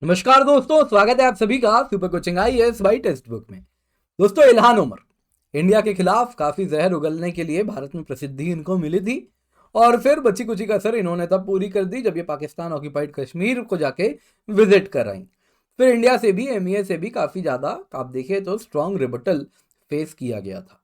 नमस्कार दोस्तों, स्वागत है आप सभी का super coaching IAS by text book में। दोस्तों, इल्हान उमर इंडिया के खिलाफ काफी जहर उगलने के लिए भारत में प्रसिद्धि इनको मिली थी और फिर बची कुची कसर इन्होंने तब पूरी कर दी जब ये पाकिस्तान ऑक्यूपाइड कश्मीर को जाके विजिट कर आई। फिर इंडिया से भी एमईए से भी काफी ज्यादा आप देखिए तो स्ट्रॉन्ग रिबटल फेस किया गया था।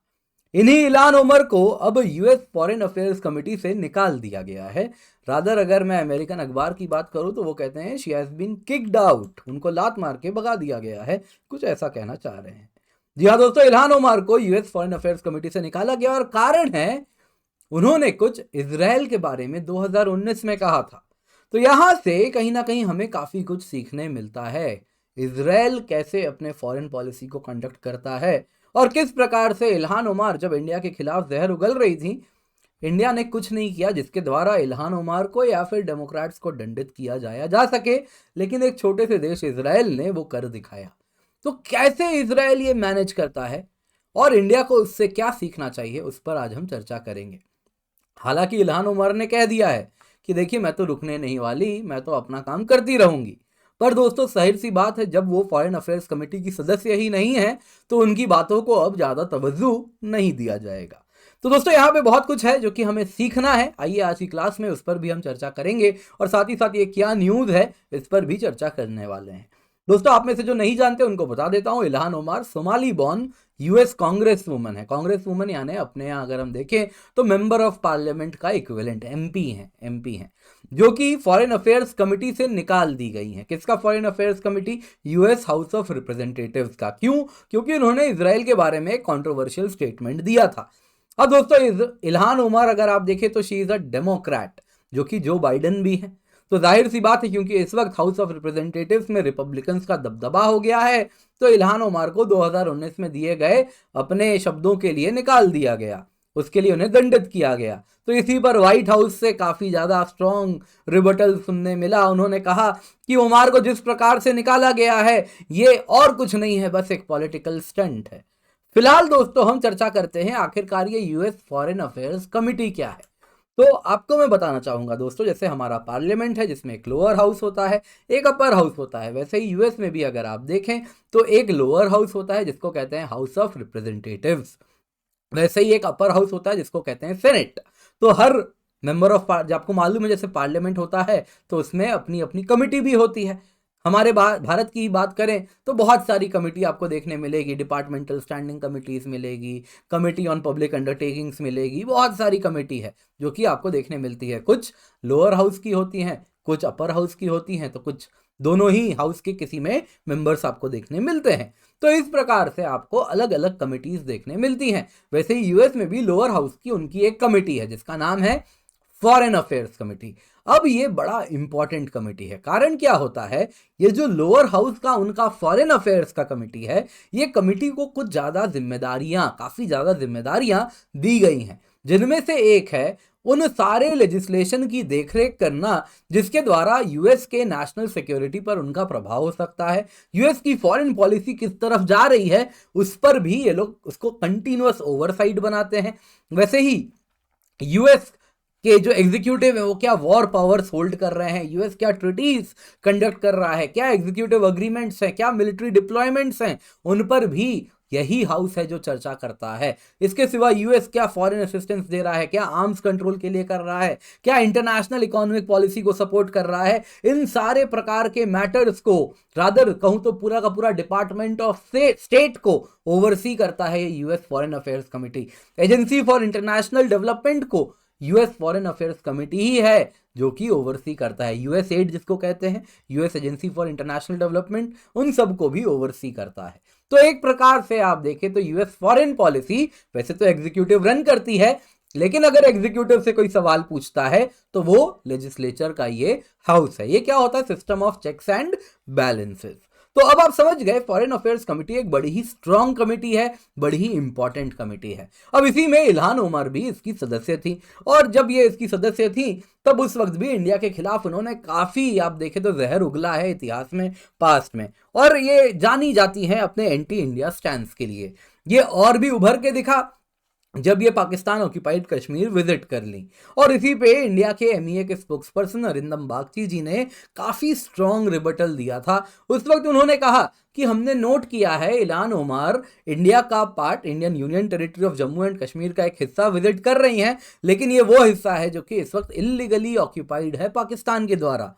इन्हीं इल्हान उमर को अब यूएस फॉरेन अफेयर्स कमेटी से निकाल दिया गया है। रादर अगर मैं अमेरिकन अखबार की बात करूं तो वो कहते हैं she has been kicked out, उनको लात मार के भगा दिया गया है, कुछ ऐसा कहना चाह रहे हैं। जी हाँ दोस्तों, इल्हान उमर को यूएस फॉरेन अफेयर्स कमेटी से निकाला गया और कारण है उन्होंने कुछ इसराइल के बारे में 2019 में कहा था। तो यहां से कहीं ना कहीं हमें काफी कुछ सीखने मिलता है। इसराइल कैसे अपने फॉरेन पॉलिसी को कंडक्ट करता है और किस प्रकार से इल्हान उमर जब इंडिया के खिलाफ जहर उगल रही थी, इंडिया ने कुछ नहीं किया जिसके द्वारा इल्हान उमर को या फिर डेमोक्रेट्स को दंडित किया जा सके, लेकिन एक छोटे से देश इसराइल ने वो कर दिखाया। तो कैसे इसराइल ये मैनेज करता है और इंडिया को उससे क्या सीखना चाहिए, उस पर आज हम चर्चा करेंगे। हालांकि इल्हान उमर ने कह दिया है कि देखिए मैं तो रुकने नहीं वाली, मैं तो अपना काम करती रहूंगी। पर दोस्तों, जाहिर सी बात है जब वो फॉरेन अफेयर्स कमेटी की सदस्य ही नहीं है तो उनकी बातों को अब ज्यादा तवज्जो नहीं दिया जाएगा। तो दोस्तों, यहाँ पे बहुत कुछ है जो कि हमें सीखना है। आइए आज की क्लास में उस पर भी हम चर्चा करेंगे और साथ ही साथ ये क्या न्यूज है इस पर भी चर्चा करने वाले हैं। दोस्तों, आप में से जो नहीं जानते उनको बता देता हूं, Ilhan Omar Somali born US Congress woman है। कांग्रेस वुमन यानी अपने यहाँ अगर हम देखें तो मेंबर ऑफ पार्लियामेंट का इक्विवेलेंट, एमपी हैं जो कि फॉरेन अफेयर्स कमेटी से निकाल दी गई हैं। किसका foreign affairs committee? US house of representatives का। क्यों? क्योंकि उन्होंने इसराइल के बारे में एक कॉन्ट्रोवर्शियल स्टेटमेंट दिया था। अब दोस्तों, इल्हान उमर अगर आप देखें तो शी इज अ डेमोक्रेट, जो कि जो बाइडन भी है। तो जाहिर सी बात है क्योंकि इस वक्त हाउस ऑफ रिप्रेजेंटेटिव्स में रिपब्लिकन्स का दबदबा हो गया है, तो इल्हान उमर को 2019 में दिए गए अपने शब्दों के लिए निकाल दिया गया, उसके लिए उन्हें दंडित किया गया। तो इसी पर व्हाइट हाउस से काफी ज्यादा स्ट्रॉन्ग रिबटल सुनने मिला। उन्होंने कहा कि उमर को जिस प्रकार से निकाला गया है ये और कुछ नहीं है, बस एक पॉलिटिकल स्टंट है। फिलहाल दोस्तों, हम चर्चा करते हैं आखिरकार ये यूएस फॉरेन अफेयर्स कमेटी क्या है। तो आपको मैं बताना चाहूंगा दोस्तों, जैसे हमारा पार्लियामेंट है जिसमें एक लोअर हाउस होता है, एक अपर हाउस होता है, वैसे ही यूएस में भी अगर आप देखें तो एक लोअर हाउस होता है जिसको कहते हैं हाउस ऑफ रिप्रेजेंटेटिव्स, वैसे ही एक अपर हाउस होता है जिसको कहते हैं सेनेट। तो हर मेंबर ऑफ आपको मालूम है जैसे पार्लियामेंट होता है तो उसमें अपनी अपनी कमिटी भी होती है। हमारे भारत की बात करें तो बहुत सारी कमेटी आपको देखने मिलेगी, डिपार्टमेंटल स्टैंडिंग कमिटीज मिलेगी, कमेटी ऑन पब्लिक अंडरटेकिंग्स मिलेगी, बहुत सारी कमेटी है जो कि आपको देखने मिलती है। कुछ लोअर हाउस की होती हैं, कुछ अपर हाउस की होती हैं, तो कुछ दोनों ही हाउस के किसी में मेंबर्स आपको देखने मिलते हैं। तो इस प्रकार से आपको अलग अलग कमिटीज देखने मिलती हैं। वैसे ही यूएस में भी लोअर हाउस की उनकी एक कमेटी है जिसका नाम है फॉरेन अफेयर्स कमेटी। अब ये बड़ा इंपॉर्टेंट कमेटी है। कारण क्या होता है, ये जो लोअर हाउस का उनका फॉरेन अफेयर्स का कमेटी है, ये कमेटी को कुछ ज्यादा जिम्मेदारियां, काफी ज्यादा जिम्मेदारियां दी गई हैं, जिनमें से एक है उन सारे लेजिस्लेशन की देखरेख करना जिसके द्वारा यूएस के नेशनल सिक्योरिटी पर उनका प्रभाव हो सकता है। यूएस की फॉरेन पॉलिसी किस तरफ जा रही है उस पर भी ये लोग उसको कंटिन्यूअस ओवरसाइट बनाते हैं। वैसे ही यूएस कि जो एग्जीक्यूटिव है वो क्या वॉर पावर्स होल्ड कर रहे हैं, यूएस क्या ट्रीटीज कंडक्ट कर रहा है, क्या एग्जीक्यूटिव अग्रीमेंट्स हैं, क्या मिलिट्री डिप्लॉयमेंट्स हैं, उन पर भी यही हाउस है जो चर्चा करता है। इसके सिवा यूएस क्या फॉरेन असिस्टेंस दे रहा है, क्या आर्म्स कंट्रोल के लिए कर रहा है, क्या इंटरनेशनल इकोनॉमिक पॉलिसी को सपोर्ट कर रहा है, इन सारे प्रकार के मैटर्स को, रादर कहूं तो पूरा का पूरा डिपार्टमेंट ऑफ स्टेट को ओवरसी करता है US foreign affairs committee. Agency for international development को यूएस फॉरेन अफेयर्स कमेटी ही है जो कि ओवरसी करता है। यूएस एड जिसको कहते हैं, US agency for international development, उन सबको भी ओवरसी करता है। तो एक प्रकार से आप देखें तो यूएस फॉरेन पॉलिसी वैसे तो एग्जीक्यूटिव रन करती है, लेकिन अगर एग्जीक्यूटिव से कोई सवाल पूछता है तो वो लेजिस्लेचर का ये हाउस है। ये क्या होता है? System of checks and balances. तो अब आप समझ गए, फॉरेन अफेयर्स कमेटी एक बड़ी ही स्ट्रांग कमेटी है, बड़ी ही इंपॉर्टेंट कमेटी है। अब इसी में इल्हान उमर भी इसकी सदस्य थी और जब ये इसकी सदस्य थी तब उस वक्त भी इंडिया के खिलाफ उन्होंने काफी आप देखें तो जहर उगला है इतिहास में, पास्ट में, और ये जानी जाती हैं अपने एंटी इंडिया स्टैंड के लिए। ये और भी उभर के दिखा जब ये पाकिस्तान ऑक्यूपाइड कश्मीर विजिट कर ली। और इसी पे इंडिया के एमईए के स्पोक्सपर्सन अरिंदम बागची जी ने काफी स्ट्रॉन्ग रिबटल दिया था। उस वक्त उन्होंने कहा कि हमने नोट किया है इल्हान ओमार इंडिया का part, Indian union territory of Jammu and Kashmir का एक हिस्सा विजिट कर रही हैं, लेकिन ये वो हिस्सा है जो कि इस वक्त इलीगली ऑक्यूपाइड है पाकिस्तान के द्वारा।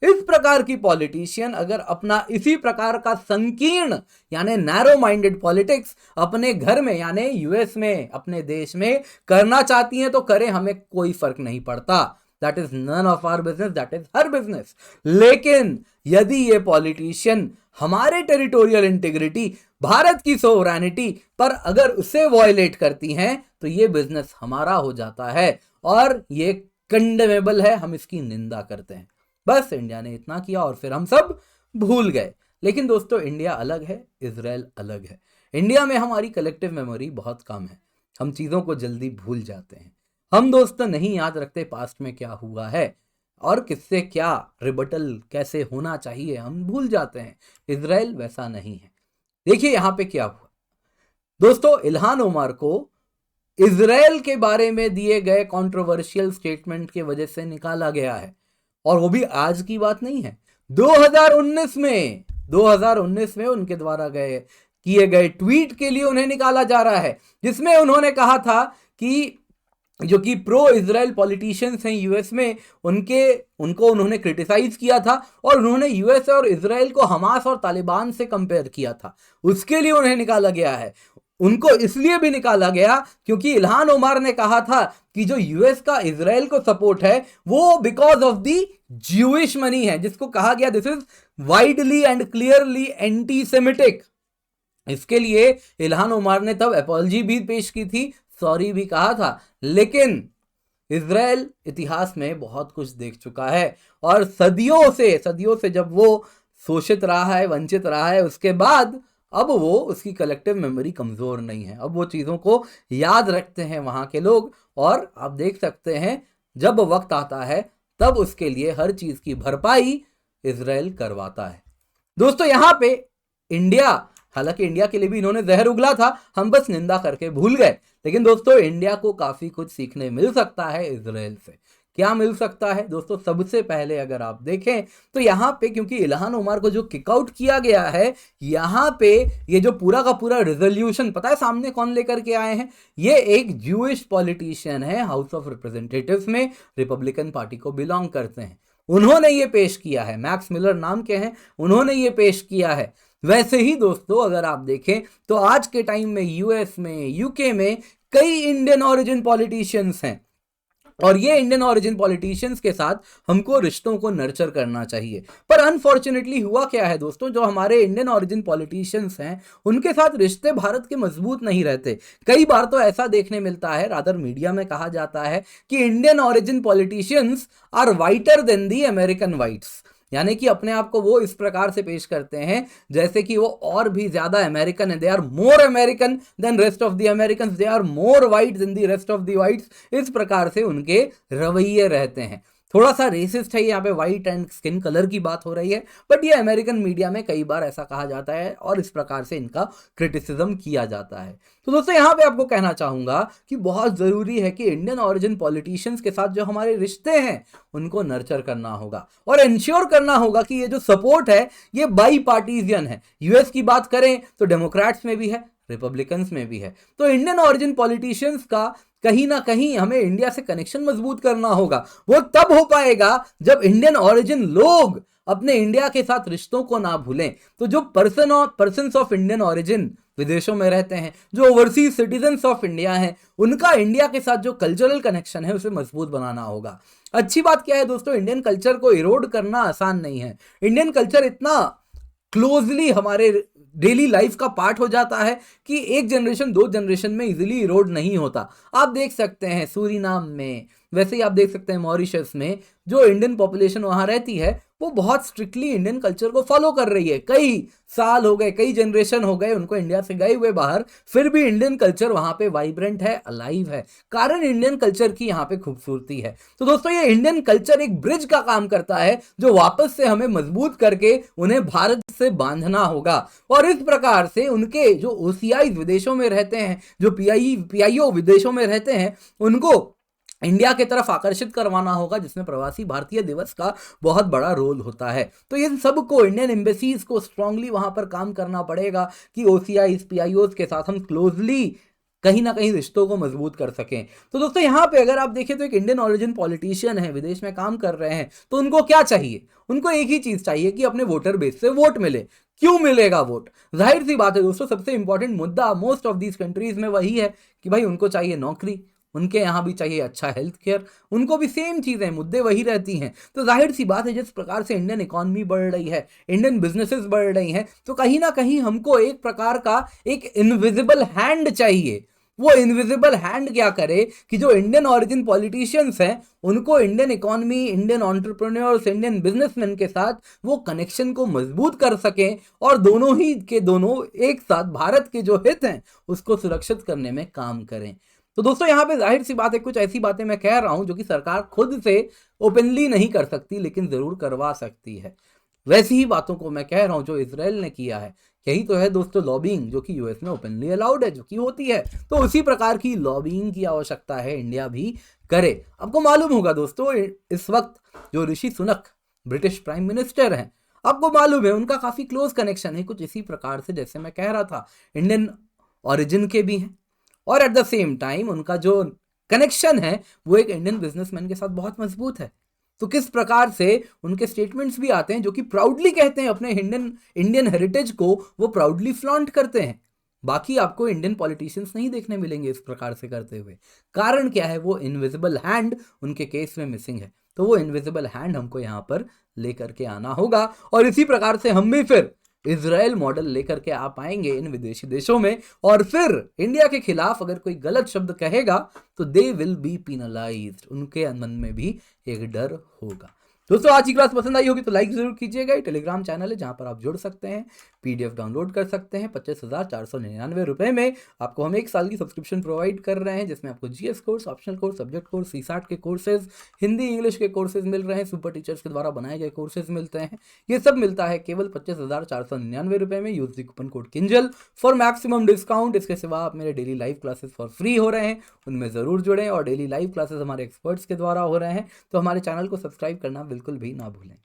इस प्रकार की पॉलिटिशियन अगर अपना इसी प्रकार का संकीर्ण यानी नैरो माइंडेड पॉलिटिक्स अपने घर में यानी यूएस में, अपने देश में करना चाहती हैं तो करें, हमें कोई फर्क नहीं पड़ता। That is none of our business, that is her business. लेकिन यदि ये पॉलिटिशियन हमारे टेरिटोरियल इंटीग्रिटी, भारत की सोवरेनिटी पर अगर उसे वॉयलेट करती हैं तो ये बिजनेस हमारा हो जाता है और ये कंडेमेबल है, हम इसकी निंदा करते हैं। बस इंडिया ने इतना किया और फिर हम सब भूल गए। लेकिन दोस्तों इंडिया अलग है, इजराइल अलग है। इंडिया में हमारी कलेक्टिव मेमोरी बहुत कम है, हम चीज़ों को जल्दी भूल जाते हैं। हम दोस्तों नहीं याद रखते पास्ट में क्या हुआ है और किससे क्या रिबटल कैसे होना चाहिए, हम भूल जाते हैं। इजराइल वैसा नहीं है। देखिए यहाँ पे क्या हुआ दोस्तों, इल्हान ओमार को इजराइल के बारे में दिए गए कंट्रोवर्शियल स्टेटमेंट की वजह से निकाला गया है। और वो भी आज की बात नहीं है, 2019 में उनके द्वारा किए गए ट्वीट के लिए उन्हें निकाला जा रहा है, जिसमें उन्होंने कहा था कि जो कि प्रो इजराइल पॉलिटिशियंस हैं यूएस में, उनको उन्होंने क्रिटिसाइज किया था और उन्होंने यूएस और इजराइल को हमास और तालिबान से कंपेयर किया था। उसके लिए उन्हें निकाला गया है। उनको इसलिए भी निकाला गया क्योंकि इल्हान ओमार ने कहा था कि जो यूएस का इजराइल को सपोर्ट है वो because of the Jewish money है, जिसको कहा गया this is widely and clearly anti Semitic. इसके लिए इल्हान ओमार ने तब अपॉलजी भी पेश की थी, सॉरी भी कहा था। लेकिन इजराइल इतिहास में बहुत कुछ देख चुका है और सदियों से जब वो शोषित रहा है, वंचित रहा है, उसके बाद अब वो उसकी कलेक्टिव मेमोरी कमज़ोर नहीं है। अब वो चीज़ों को याद रखते हैं वहाँ के लोग और आप देख सकते हैं जब वक्त आता है तब उसके लिए हर चीज़ की भरपाई इजराइल करवाता है। दोस्तों यहाँ पे इंडिया, हालांकि इंडिया के लिए भी इन्होंने जहर उगला था, हम बस निंदा करके भूल गए। लेकिन दोस्तों इंडिया को काफ़ी कुछ सीखने मिल सकता है इजराइल से। क्या मिल सकता है दोस्तों? सबसे पहले अगर आप देखें तो यहाँ पे क्योंकि इल्हान ओमार को जो किकआउट किया गया है, यहाँ पे ये जो पूरा का पूरा रिजोल्यूशन, पता है सामने कौन लेकर के आए हैं? ये एक ज्यूइश पॉलिटिशियन है, हाउस ऑफ रिप्रेजेंटेटिव्स में रिपब्लिकन पार्टी को बिलोंग करते हैं। उन्होंने ये पेश किया है, मैक्स मिलर नाम के हैं, उन्होंने ये पेश किया है। वैसे ही दोस्तों अगर आप देखें तो आज के टाइम में यूएस में, यूके में कई इंडियन ओरिजिन पॉलिटिशियंस हैं और ये इंडियन ओरिजिन पॉलिटिशियंस के साथ हमको रिश्तों को नर्चर करना चाहिए। पर अनफॉर्चुनेटली हुआ क्या है दोस्तों, जो हमारे इंडियन ओरिजिन पॉलिटिशियंस हैं उनके साथ रिश्ते भारत के मजबूत नहीं रहते। कई बार तो ऐसा देखने मिलता है, रादर मीडिया में कहा जाता है कि Indian origin politicians are whiter than the American whites, यानी कि अपने आप को वो इस प्रकार से पेश करते हैं जैसे कि वो और भी ज्यादा अमेरिकन है। They are more American than rest of the American, they are more white than the rest of the whites. इस प्रकार से उनके रवैये रहते हैं। थोड़ा सा रेसिस्ट है, यहाँ पे वाइट एंड स्किन कलर की बात हो रही है, बट ये अमेरिकन मीडिया में कई बार ऐसा कहा जाता है और इस प्रकार से इनका क्रिटिसिज्म किया जाता है। तो दोस्तों यहाँ पे आपको कहना चाहूंगा कि बहुत जरूरी है कि इंडियन ओरिजिन पॉलिटिशियंस के साथ जो हमारे रिश्ते हैं उनको नर्चर करना होगा और इंश्योर करना होगा कि ये जो सपोर्ट है ये बाई पार्टीजियन है। यूएस की बात करें तो डेमोक्रेट्स में भी है, रिपब्लिकन्स में भी है। तो इंडियन ओरिजिन पॉलिटिशियंस का कहीं ना कहीं हमें इंडिया से कनेक्शन मजबूत करना होगा। वो तब हो पाएगा जब इंडियन ओरिजिन लोग अपने इंडिया के साथ रिश्तों को ना भूलें। तो जो पर्सन्स ऑफ इंडियन ओरिजिन विदेशों में रहते हैं, जो ओवरसीज सिटीजन्स ऑफ इंडिया हैं, उनका इंडिया के साथ जो कल्चरल कनेक्शन है उसे मजबूत बनाना होगा। अच्छी बात क्या है दोस्तों, इंडियन कल्चर को इरोड करना आसान नहीं है। इंडियन कल्चर इतना क्लोजली हमारे डेली लाइफ का पार्ट हो जाता है कि एक जनरेशन दो जनरेशन में इजीली इरोड नहीं होता। आप देख सकते हैं सूरीनाम में, वैसे ही आप देख सकते हैं मॉरिशस में, जो इंडियन पॉपुलेशन वहां रहती है वो बहुत स्ट्रिक्टली इंडियन कल्चर को फॉलो कर रही है। कई साल हो गए, कई जनरेशन हो गए उनको इंडिया से गए हुए बाहर, फिर भी इंडियन कल्चर वहां पे वाइब्रेंट है, अलाइव है। कारण इंडियन कल्चर की यहाँ पे खूबसूरती है। तो दोस्तों ये इंडियन कल्चर एक ब्रिज का काम करता है जो वापस से हमें मजबूत करके उन्हें भारत से बांधना होगा। और इस प्रकार से उनके जो ओसीआई विदेशों में रहते हैं, जो पीआईओ विदेशों में रहते हैं, उनको इंडिया की तरफ आकर्षित करवाना होगा, जिसमें प्रवासी भारतीय दिवस का बहुत बड़ा रोल होता है। तो इन सबको इंडियन एम्बेसीज को स्ट्रांगली वहां पर काम करना पड़ेगा कि ओसीआई पीआईओज के साथ हम क्लोजली कहीं ना कहीं रिश्तों को मजबूत कर सकें। तो दोस्तों यहाँ पे अगर आप देखें तो एक इंडियन ओरिजिन पॉलिटिशियन है, विदेश में काम कर रहे हैं, तो उनको क्या चाहिए? उनको एक ही चीज चाहिए कि अपने वोटर बेस से वोट मिले। क्यों मिलेगा वोट? जाहिर सी बात है दोस्तों, सबसे इंपॉर्टेंट मुद्दा मोस्ट ऑफ दीज कंट्रीज में वही है कि भाई उनको चाहिए नौकरी, उनके यहाँ भी चाहिए अच्छा हेल्थ केयर, उनको भी सेम चीज़ें, मुद्दे वही रहती हैं। तो जाहिर सी बात है जिस प्रकार से इंडियन इकॉनमी बढ़ रही है, इंडियन बिजनेसेस बढ़ रही हैं, तो कहीं ना कहीं हमको एक प्रकार का एक इनविजिबल हैंड चाहिए। वो इनविजिबल हैंड क्या करे कि जो इंडियन ओरिजिन पॉलिटिशियंस हैं उनको Indian economy, Indian entrepreneurs, Indian businessman के साथ वो कनेक्शन को मजबूत कर सकें और दोनों ही के दोनों एक साथ भारत के जो हित हैं उसको सुरक्षित करने में काम करें। तो दोस्तों यहाँ पे जाहिर सी बात है कुछ ऐसी बातें मैं कह रहा हूं जो कि सरकार खुद से ओपनली नहीं कर सकती लेकिन जरूर करवा सकती है। वैसी ही बातों को मैं कह रहा हूं जो इजराइल ने किया है। यही तो है दोस्तों लॉबिंग, जो कि यूएस में ओपनली अलाउड है, जो कि होती है। तो उसी प्रकार की लॉबिंग की आवश्यकता है इंडिया भी करे। आपको मालूम होगा दोस्तों इस वक्त जो Rishi Sunak British prime minister हैं, आपको मालूम है उनका काफी क्लोज कनेक्शन है कुछ इसी प्रकार से जैसे मैं कह रहा था, इंडियन ओरिजिन के भी हैं और एट द सेम टाइम उनका जो कनेक्शन है वो एक इंडियन बिजनेसमैन के साथ बहुत मजबूत है। तो किस प्रकार से उनके स्टेटमेंट्स भी आते हैं जो कि प्राउडली कहते हैं अपने इंडियन हेरिटेज को, वो प्राउडली फ्लॉन्ट करते हैं। बाकी आपको इंडियन पॉलिटिशियंस नहीं देखने मिलेंगे इस प्रकार से करते हुए। कारण क्या है? वो इनविजिबल हैंड उनके केस में मिसिंग है। तो वो इनविजिबल हैंड हमको यहाँ पर लेकर के आना होगा और इसी प्रकार से हम भी फिर इजराइल मॉडल लेकर के आ पाएंगे इन विदेशी देशों में। और फिर इंडिया के खिलाफ अगर कोई गलत शब्द कहेगा तो दे विल बी पिनलाइज्ड, उनके मन में भी एक डर होगा। दोस्तों आज की क्लास पसंद आई होगी तो लाइक जरूर कीजिएगा। टेलीग्राम चैनल है जहां पर आप जुड़ सकते हैं, पीडीएफ डाउनलोड कर सकते हैं। 25,499 रुपए में आपको हम 1 साल की सब्सक्रिप्शन प्रोवाइड कर रहे हैं जिसमें आपको GS course, optional course, subject course, CSAT के कोर्सेज, हिंदी इंग्लिश के कोर्सेज मिल रहे हैं, सुपर टीचर्स के द्वारा बनाए गए कोर्सेज मिलते हैं। ये सब मिलता है केवल 25,499 रुपए में। Use the coupon code Kinjal for maximum discount. इसके सिवा आप मेरे daily live classes for free हो रहे हैं, उनमें जरूर जुड़ें और डेली लाइव क्लासेस हमारे एक्सपर्ट्स के द्वारा हो रहे हैं। तो हमारे चैनल को सब्सक्राइब करना बिल्कुल भी ना भूलें।